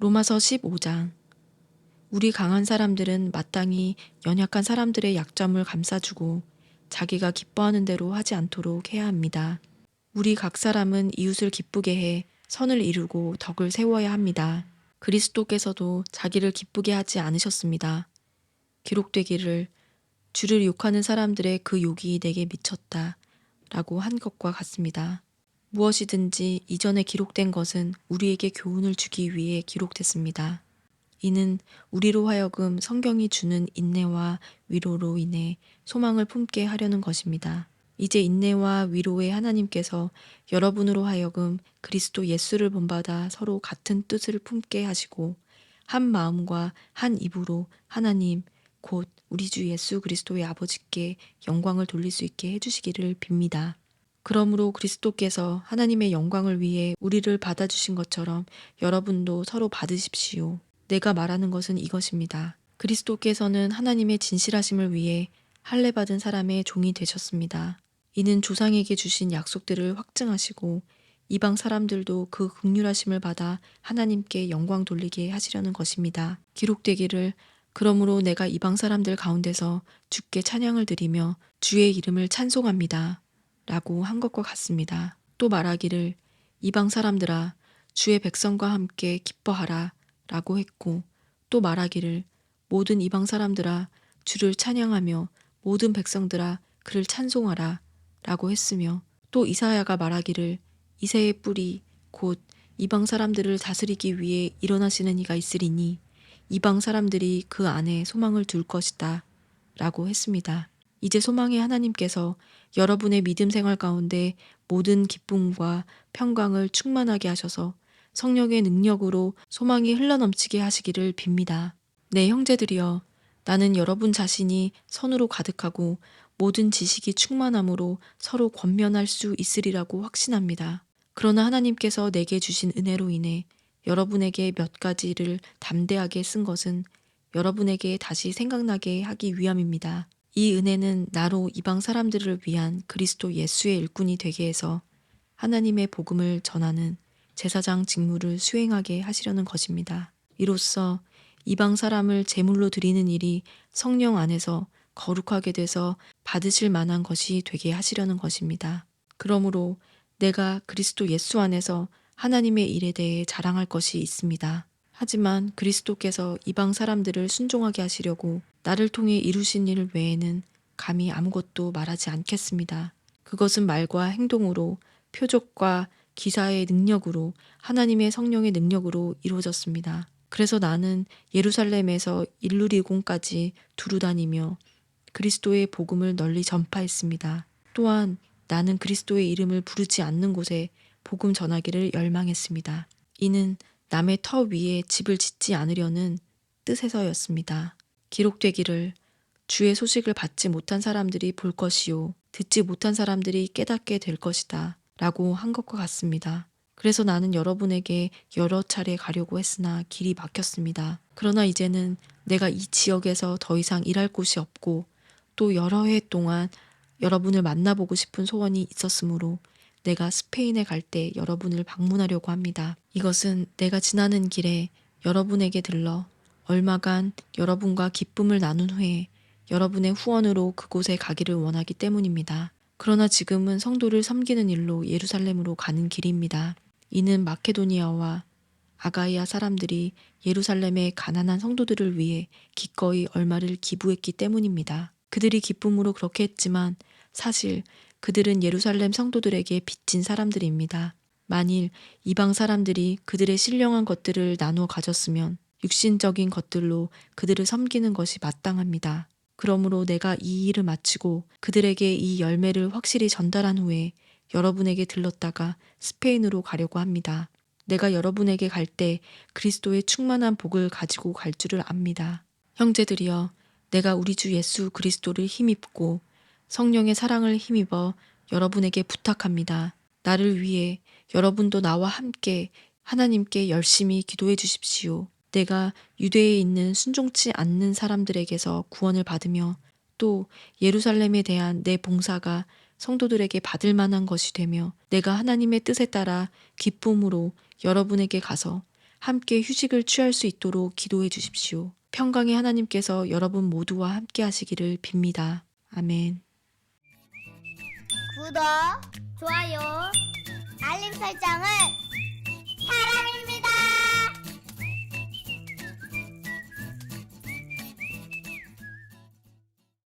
로마서 15장. 우리 강한 사람들은 마땅히 연약한 사람들의 약점을 감싸주고 자기가 기뻐하는 대로 하지 않도록 해야 합니다. 우리 각 사람은 이웃을 기쁘게 해 선을 이루고 덕을 세워야 합니다. 그리스도께서도 자기를 기쁘게 하지 않으셨습니다. 기록되기를 주를 욕하는 사람들의 그 욕이 내게 미쳤다 라고 한 것과 같습니다. 무엇이든지 이전에 기록된 것은 우리에게 교훈을 주기 위해 기록됐습니다. 이는 우리로 하여금 성경이 주는 인내와 위로로 인해 소망을 품게 하려는 것입니다. 이제 인내와 위로의 하나님께서 여러분으로 하여금 그리스도 예수를 본받아 서로 같은 뜻을 품게 하시고 한 마음과 한 입으로 하나님 곧 우리 주 예수 그리스도의 아버지께 영광을 돌릴 수 있게 해주시기를 빕니다. 그러므로 그리스도께서 하나님의 영광을 위해 우리를 받아주신 것처럼 여러분도 서로 받으십시오. 내가 말하는 것은 이것입니다. 그리스도께서는 하나님의 진실하심을 위해 할례 받은 사람의 종이 되셨습니다. 이는 조상에게 주신 약속들을 확증하시고 이방 사람들도 그 긍휼하심을 받아 하나님께 영광 돌리게 하시려는 것입니다. 기록되기를 그러므로 내가 이방 사람들 가운데서 주께 찬양을 드리며 주의 이름을 찬송합니다. 라고 한 것과 같습니다. 또 말하기를 이방 사람들아 주의 백성과 함께 기뻐하라 라고 했고 또 말하기를 모든 이방 사람들아 주를 찬양하며 모든 백성들아 그를 찬송하라 라고 했으며 또 이사야가 말하기를 이새의 뿌리 곧 이방 사람들을 다스리기 위해 일어나시는 이가 있으리니 이방 사람들이 그 안에 소망을 둘 것이다 라고 했습니다. 이제 소망의 하나님께서 여러분의 믿음 생활 가운데 모든 기쁨과 평강을 충만하게 하셔서 성령의 능력으로 소망이 흘러넘치게 하시기를 빕니다. 네, 형제들이여, 나는 여러분 자신이 선으로 가득하고 모든 지식이 충만함으로 서로 권면할 수 있으리라고 확신합니다. 그러나 하나님께서 내게 주신 은혜로 인해 여러분에게 몇 가지를 담대하게 쓴 것은 여러분에게 다시 생각나게 하기 위함입니다. 이 은혜는 나로 이방 사람들을 위한 그리스도 예수의 일꾼이 되게 해서 하나님의 복음을 전하는 제사장 직무를 수행하게 하시려는 것입니다. 이로써 이방 사람을 제물로 드리는 일이 성령 안에서 거룩하게 돼서 받으실 만한 것이 되게 하시려는 것입니다. 그러므로 내가 그리스도 예수 안에서 하나님의 일에 대해 자랑할 것이 있습니다. 하지만 그리스도께서 이방 사람들을 순종하게 하시려고 나를 통해 이루신 일 외에는 감히 아무것도 말하지 않겠습니다. 그것은 말과 행동으로 표적과 기사의 능력으로 하나님의 성령의 능력으로 이루어졌습니다. 그래서 나는 예루살렘에서 일루리공까지 두루 다니며 그리스도의 복음을 널리 전파했습니다. 또한 나는 그리스도의 이름을 부르지 않는 곳에 복음 전하기를 열망했습니다. 이는 남의 터 위에 집을 짓지 않으려는 뜻에서였습니다. 기록되기를 주의 소식을 받지 못한 사람들이 볼 것이요 듣지 못한 사람들이 깨닫게 될 것이다 라고 한 것과 같습니다. 그래서 나는 여러분에게 여러 차례 가려고 했으나 길이 막혔습니다. 그러나 이제는 내가 이 지역에서 더 이상 일할 곳이 없고 또 여러 해 동안 여러분을 만나보고 싶은 소원이 있었으므로 내가 스페인에 갈 때 여러분을 방문하려고 합니다. 이것은 내가 지나는 길에 여러분에게 들러 얼마간 여러분과 기쁨을 나눈 후에 여러분의 후원으로 그곳에 가기를 원하기 때문입니다. 그러나 지금은 성도를 섬기는 일로 예루살렘으로 가는 길입니다. 이는 마케도니아와 아가이아 사람들이 예루살렘의 가난한 성도들을 위해 기꺼이 얼마를 기부했기 때문입니다. 그들이 기쁨으로 그렇게 했지만 사실 그들은 예루살렘 성도들에게 빚진 사람들입니다. 만일 이방 사람들이 그들의 신령한 것들을 나누어 가졌으면 육신적인 것들로 그들을 섬기는 것이 마땅합니다. 그러므로 내가 이 일을 마치고 그들에게 이 열매를 확실히 전달한 후에 여러분에게 들렀다가 스페인으로 가려고 합니다. 내가 여러분에게 갈 때 그리스도의 충만한 복을 가지고 갈 줄을 압니다. 형제들이여, 내가 우리 주 예수 그리스도를 힘입고 성령의 사랑을 힘입어 여러분에게 부탁합니다. 나를 위해 여러분도 나와 함께 하나님께 열심히 기도해 주십시오. 내가 유대에 있는 순종치 않는 사람들에게서 구원을 받으며 또 예루살렘에 대한 내 봉사가 성도들에게 받을 만한 것이 되며 내가 하나님의 뜻에 따라 기쁨으로 여러분에게 가서 함께 휴식을 취할 수 있도록 기도해 주십시오. 평강의 하나님께서 여러분 모두와 함께 하시기를 빕니다. 아멘. 구독, 좋아요, 알림 설정을